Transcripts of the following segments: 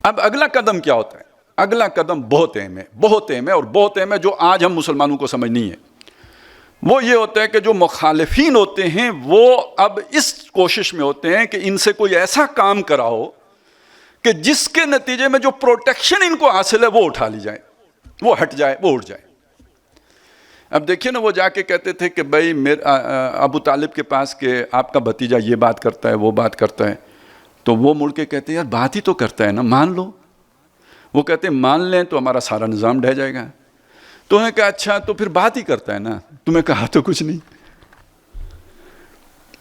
اب اگلا قدم کیا ہوتا ہے؟ اگلا قدم بہت اہم ہے، بہت اہم ہے، اور بہت اہم ہے، جو آج ہم مسلمانوں کو سمجھ نہیں ہے۔ وہ یہ ہوتا ہے کہ جو مخالفین ہوتے ہیں وہ اب اس کوشش میں ہوتے ہیں کہ ان سے کوئی ایسا کام کراؤ کہ جس کے نتیجے میں جو پروٹیکشن ان کو حاصل ہے وہ اٹھا لی جائے، وہ ہٹ جائے، وہ اٹھ جائے۔ اب دیکھیے نا، وہ جا کے کہتے تھے کہ بھائی ابو طالب کے پاس کہ آپ کا بھتیجا یہ بات کرتا ہے، وہ بات کرتا ہے، تو وہ مڑ کے کہتے ہیں یار بات ہی تو کرتا ہے نا، مان لو۔ وہ کہتے ہیں مان لیں تو ہمارا سارا نظام ڈھہ جائے گا۔ تو انہیں کہا اچھا تو پھر بات ہی کرتا ہے نا، تمہیں کہا تو کچھ نہیں۔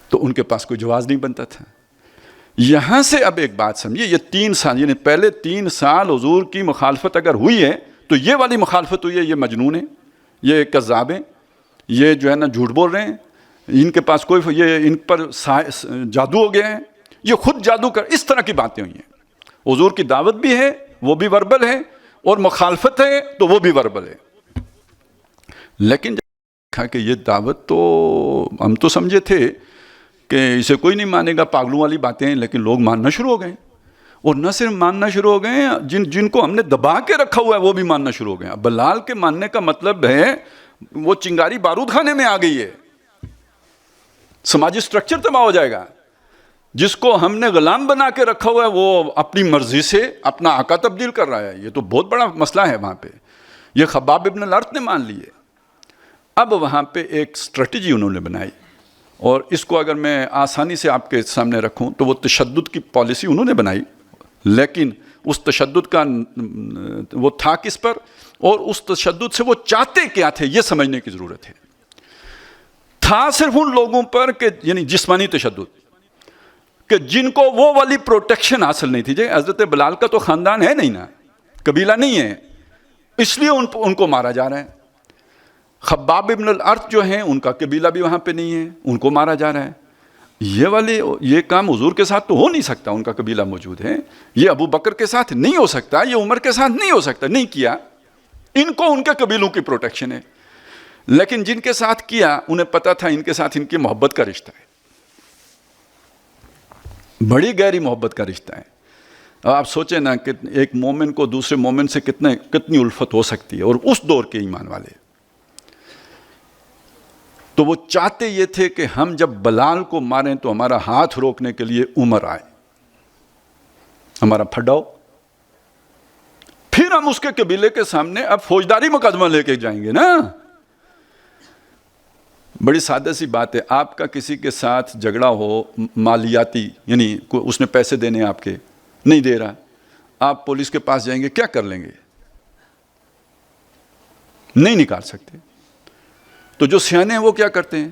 تو ان کے پاس کوئی جواز نہیں بنتا تھا۔ یہاں سے اب ایک بات سمجھیے، یہ 3 سال، یعنی پہلے 3 سال حضور کی مخالفت اگر ہوئی ہے تو یہ والی مخالفت ہوئی ہے، یہ مجنون ہے، یہ کذاب ہیں، یہ جو ہے نا جھوٹ بول رہے ہیں، ان کے پاس کوئی، یہ ان پر جادو ہو گیا ہے، یہ خود جادو کر، اس طرح کی باتیں ہوئی ہیں۔ حضور کی دعوت بھی ہے، وہ بھی وربل ہے، اور مخالفت ہے تو وہ بھی وربل ہے۔ لیکن جب دیکھا کہ یہ دعوت تو ہم تو سمجھے تھے کہ اسے کوئی نہیں مانے گا، پاگلوں والی باتیں ہیں، لیکن لوگ ماننا شروع ہو گئے، اور نہ صرف ماننا شروع ہو گئے، جن کو ہم نے دبا کے رکھا ہوا ہے وہ بھی ماننا شروع ہو گئے۔ اب بلال کے ماننے کا مطلب ہے وہ چنگاری بارود خانے میں آ گئی ہے، سماجی سٹرکچر تباہ ہو جائے گا۔ جس کو ہم نے غلام بنا کے رکھا ہوا ہے وہ اپنی مرضی سے اپنا آقا تبدیل کر رہا ہے، یہ تو بہت بڑا مسئلہ ہے وہاں پہ۔ یہ خباب ابن الارت نے مان لی ہے۔ اب وہاں پہ ایک سٹریٹجی انہوں نے بنائی، اور اس کو اگر میں آسانی سے آپ کے سامنے رکھوں تو وہ تشدد کی پالیسی انہوں نے بنائی، لیکن اس تشدد کا وہ تھا کس پر، اور اس تشدد سے وہ چاہتے کیا تھے یہ سمجھنے کی ضرورت ہے۔ تھا صرف ان لوگوں پر کہ یعنی جسمانی تشدد، کہ جن کو وہ والی پروٹیکشن حاصل نہیں تھی۔ حضرت بلال کا تو خاندان ہے نہیں نا، قبیلہ نہیں ہے، اس لیے ان کو مارا جا رہا ہے۔ خباب ابن الارت جو ہیں ان کا قبیلہ بھی وہاں پہ نہیں ہے، ان کو مارا جا رہا ہے۔ یہ کام حضور کے ساتھ تو ہو نہیں سکتا، ان کا قبیلہ موجود ہے۔ یہ ابو بکر کے ساتھ نہیں ہو سکتا، یہ عمر کے ساتھ نہیں ہو سکتا، نہیں کیا۔ ان کو ان کے قبیلوں کی پروٹیکشن ہے، لیکن جن کے ساتھ کیا انہیں پتا تھا ان کے ساتھ ان کی محبت کا رشتہ ہے، بڑی گہری محبت کا رشتہ ہے۔ اب آپ سوچیں نا کہ ایک مومن کو دوسرے مومن سے کتنی الفت ہو سکتی ہے، اور اس دور کے ایمان والے۔ تو وہ چاہتے یہ تھے کہ ہم جب بلال کو ماریں تو ہمارا ہاتھ روکنے کے لیے عمر آئے، ہمارا پھڈاؤ، پھر ہم اس کے قبیلے کے سامنے اب فوجداری مقدمہ لے کے جائیں گے نا۔ بڑی سادہ سی بات ہے، آپ کا کسی کے ساتھ جھگڑا ہو مالیاتی، یعنی اس نے پیسے دینے آپ کے نہیں دے رہا، آپ پولیس کے پاس جائیں گے، کیا کر لیں گے؟ نہیں نکال سکتے۔ تو جو سیانے ہیں وہ کیا کرتے ہیں،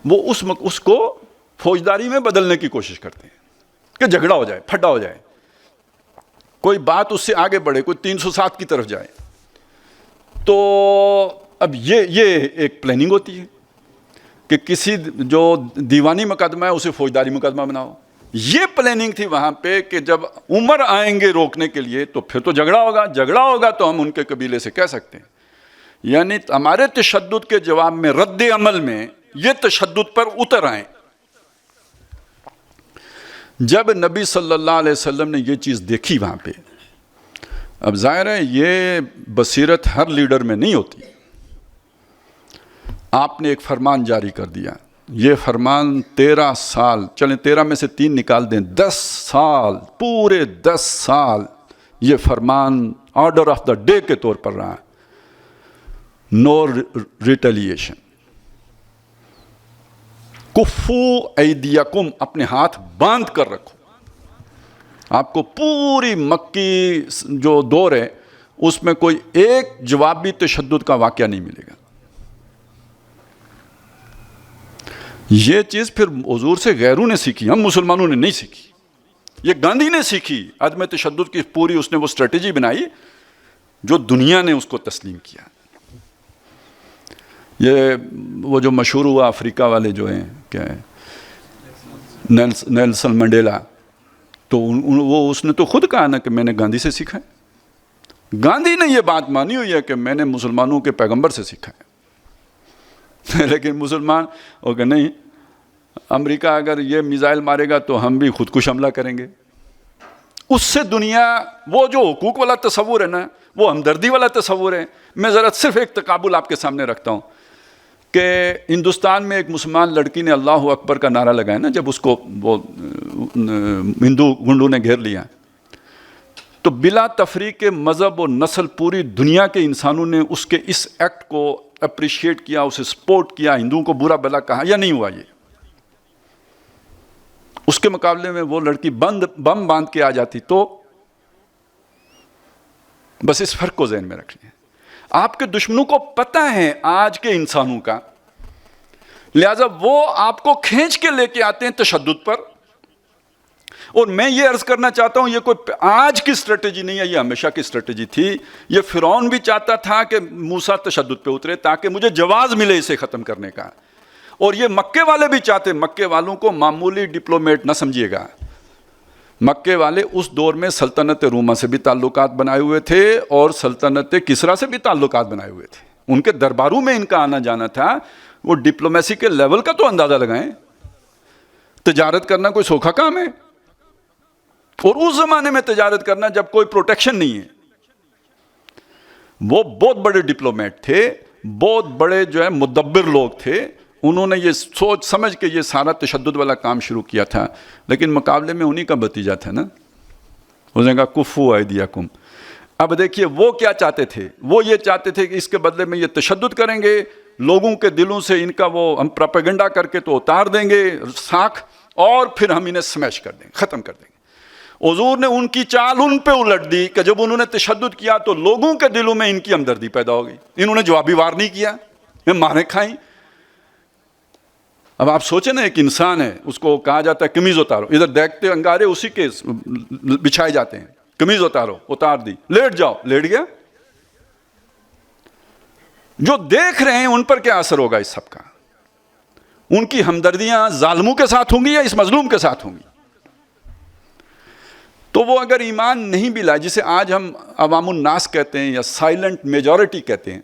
وہ اس کو فوجداری میں بدلنے کی کوشش کرتے ہیں کہ جھگڑا ہو جائے، پھڈا ہو جائے، کوئی بات اس سے آگے بڑھے، کوئی 307 کی طرف جائے۔ تو اب یہ ایک پلاننگ ہوتی ہے کہ کسی جو دیوانی مقدمہ ہے اسے فوجداری مقدمہ بناؤ۔ یہ پلاننگ تھی وہاں پہ کہ جب عمر آئیں گے روکنے کے لیے تو پھر تو جھگڑا ہوگا تو ہم ان کے قبیلے سے کہہ سکتے ہیں، یعنی ہمارے تشدد کے جواب میں رد عمل میں یہ تشدد پر اتر آئیں۔ جب نبی صلی اللہ علیہ وسلم نے یہ چیز دیکھی وہاں پہ، اب ظاہر ہے یہ بصیرت ہر لیڈر میں نہیں ہوتی، آپ نے ایک فرمان جاری کر دیا، یہ فرمان 13 سال، چلیں 13 میں سے 3 نکال دیں، 10 سال، پورے 10 سال یہ فرمان آرڈر آف دا ڈے کے طور پر رہا، نو ریٹیلیشن، کفو ایدیکم، اپنے ہاتھ باندھ کر رکھو۔ آپ کو پوری مکی جو دور ہے اس میں کوئی ایک جوابی تشدد کا واقعہ نہیں ملے گا۔ یہ چیز پھر حضور سے غیروں نے سیکھی، ہم مسلمانوں نے نہیں سیکھی، یہ گاندھی نے سیکھی، عدم تشدد کی پوری اس نے وہ اسٹریٹجی بنائی جو دنیا نے اس کو تسلیم کیا۔ یہ وہ جو مشہور ہوا افریقہ والے جو ہیں کیا ہے نیلسن منڈیلا، تو وہ اس نے تو خود کہا نا کہ میں نے گاندھی سے سیکھا ہے۔ گاندھی نے یہ بات مانی ہوئی ہے کہ میں نے مسلمانوں کے پیغمبر سے سیکھا ہے، لیکن مسلمان وہ کہ نہیں، امریکہ اگر یہ میزائل مارے گا تو ہم بھی خودکش حملہ کریں گے، اس سے دنیا وہ جو حقوق والا تصور ہے نا وہ ہمدردی والا تصور ہے. میں ذرا صرف ایک تقابل آپ کے سامنے رکھتا ہوں کہ ہندوستان میں ایک مسلمان لڑکی نے اللہ اکبر کا نعرہ لگایا نا جب اس کو وہ ہندو گنڈوں نے گھیر لیا, تو بلا تفریق مذہب و نسل پوری دنیا کے انسانوں نے اس کے اس ایکٹ کو اپریشیٹ کیا, اسے سپورٹ کیا, ہندوؤں کو برا بلا کہا یا نہیں ہوا یہ؟ اس کے مقابلے میں وہ لڑکی بم باندھ کے آ جاتی تو بس اس فرق کو ذہن میں رکھیں. آپ کے دشمنوں کو پتہ ہے آج کے انسانوں کا, لہذا وہ آپ کو کھینچ کے لے کے آتے ہیں تشدد پر. اور میں یہ عرض کرنا چاہتا ہوں یہ کوئی آج کی اسٹریٹجی نہیں ہے, یہ ہمیشہ کی اسٹریٹجی تھی. یہ فرعون بھی چاہتا تھا کہ موسیٰ تشدد پہ اترے تاکہ مجھے جواز ملے اسے ختم کرنے کا, اور یہ مکے والے بھی چاہتے. مکے والوں کو معمولی ڈپلومیٹ نہ سمجھیے گا, مکے والے اس دور میں سلطنت روما سے بھی تعلقات بنائے ہوئے تھے اور سلطنت کسرا سے بھی تعلقات بنائے ہوئے تھے. ان کے درباروں میں ان کا آنا جانا تھا. وہ ڈپلومیسی کے لیول کا تو اندازہ لگائیں. تجارت کرنا کوئی سوکھا کام ہے, اور اس زمانے میں تجارت کرنا جب کوئی پروٹیکشن نہیں ہے. وہ بہت بڑے ڈپلومیٹ تھے, بہت بڑے جو ہے مدبر لوگ تھے. انہوں نے یہ سوچ سمجھ کے یہ سارا تشدد والا کام شروع کیا تھا, لیکن مقابلے میں انہی کا بھتیجا تھا نا, اس نے کہا کفو ایدیکم. اب دیکھیے وہ کیا چاہتے تھے, وہ یہ چاہتے تھے کہ اس کے بدلے میں یہ تشدد کریں گے, لوگوں کے دلوں سے ان کا وہ ہم پروپیگنڈا کر کے تو اتار دیں گے ساکھ, اور پھر ہم انہیں سمیش کر دیں گے, ختم کر دیں گے. حضور نے ان کی چال ان پہ الٹ دی کہ جب انہوں نے تشدد کیا تو لوگوں کے دلوں میں ان کی ہمدردی پیدا ہو گئی. انہوں نے جوابی وار نہیں کیا, مارے کھائیں. اب آپ سوچیں نا, ایک انسان ہے, اس کو کہا جاتا ہے قمیض اتارو, ادھر دیکھتے انگارے اسی کے بچھائے جاتے ہیں, قمیض اتارو, اتار دی, لیٹ جاؤ, لیٹ گیا. جو دیکھ رہے ہیں ان پر کیا اثر ہوگا اس سب کا؟ ان کی ہمدردیاں ظالموں کے ساتھ ہوں گی یا اس مظلوم کے ساتھ ہوں گی؟ تو وہ اگر ایمان نہیں بھی لائے, جسے آج ہم عوام الناس کہتے ہیں یا سائلنٹ میجورٹی کہتے ہیں,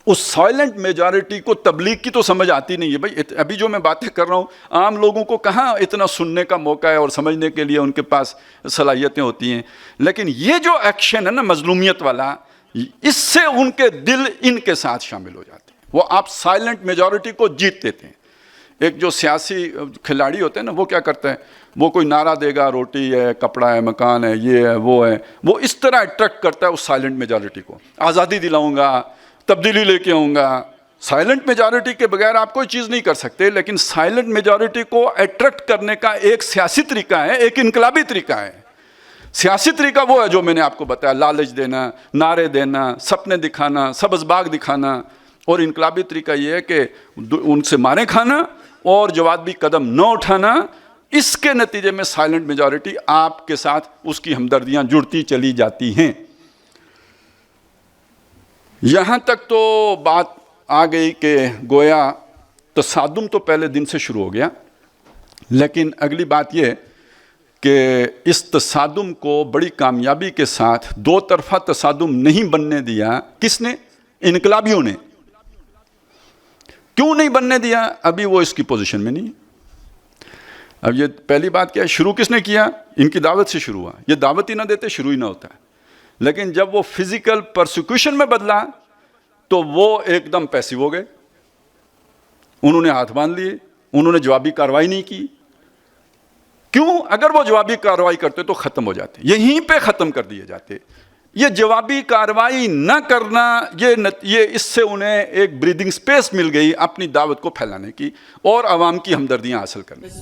اس سائلنٹ میجورٹی کو تبلیغ کی تو سمجھ آتی نہیں ہے. بھائی ابھی جو میں باتیں کر رہا ہوں, عام لوگوں کو کہاں اتنا سننے کا موقع ہے اور سمجھنے کے لیے ان کے پاس صلاحیتیں ہوتی ہیں. لیکن یہ جو ایکشن ہے نا مظلومیت والا, اس سے ان کے دل ان کے ساتھ شامل ہو جاتے ہیں. وہ آپ سائلنٹ میجورٹی کو جیت دیتے ہیں. ایک جو سیاسی کھلاڑی ہوتے ہیں نا, وہ کیا کرتا ہے, وہ کوئی نعرہ دے گا, روٹی ہے, کپڑا ہے, مکان ہے, یہ ہے, وہ ہے. وہ اس طرح اٹریکٹ کرتا ہے اس سائلنٹ میجورٹی کو. آزادی دلاؤں گا, تبدیلی لے کے آؤں گا. سائلنٹ میجورٹی کے بغیر آپ کوئی چیز نہیں کر سکتے, لیکن سائلنٹ میجورٹی کو اٹریکٹ کرنے کا ایک سیاسی طریقہ ہے, ایک انقلابی طریقہ ہے. سیاسی طریقہ وہ ہے جو میں نے آپ کو بتایا, لالچ دینا, نعرے دینا, سپنے دکھانا, سبز باغ دکھانا. اور انقلابی طریقہ یہ ہے کہ ان سے مارے کھانا اور جوابی قدم نہ اٹھانا. اس کے نتیجے میں سائلنٹ میجورٹی آپ کے ساتھ اس کی ہمدردیاں جڑتی چلی جاتی ہیں. یہاں تک تو بات آ گئی کہ گویا تصادم تو پہلے دن سے شروع ہو گیا, لیکن اگلی بات یہ کہ اس تصادم کو بڑی کامیابی کے ساتھ دو طرفہ تصادم نہیں بننے دیا. کس نے؟ انقلابیوں نے. کیوں نہیں بننے دیا؟ ابھی وہ اس کی پوزیشن میں نہیں. اب یہ پہلی بات کیا ہے, شروع کس نے کیا؟ ان کی دعوت سے شروع ہوا. یہ دعوت ہی نہ دیتے شروع ہی نہ ہوتا. لیکن جب وہ فزیکل پرسیکیوشن میں بدلا تو وہ ایک دم پیسیو ہو گئے. انہوں نے ہاتھ باندھ لیے, انہوں نے جوابی کارروائی نہیں کی. کیوں؟ اگر وہ جوابی کارروائی کرتے تو ختم ہو جاتے, یہیں پہ ختم کر دیے جاتے. یہ جوابی کارروائی نہ کرنا, یہ اس سے انہیں ایک بریدنگ سپیس مل گئی اپنی دعوت کو پھیلانے کی اور عوام کی ہمدردیاں حاصل کرنے کی.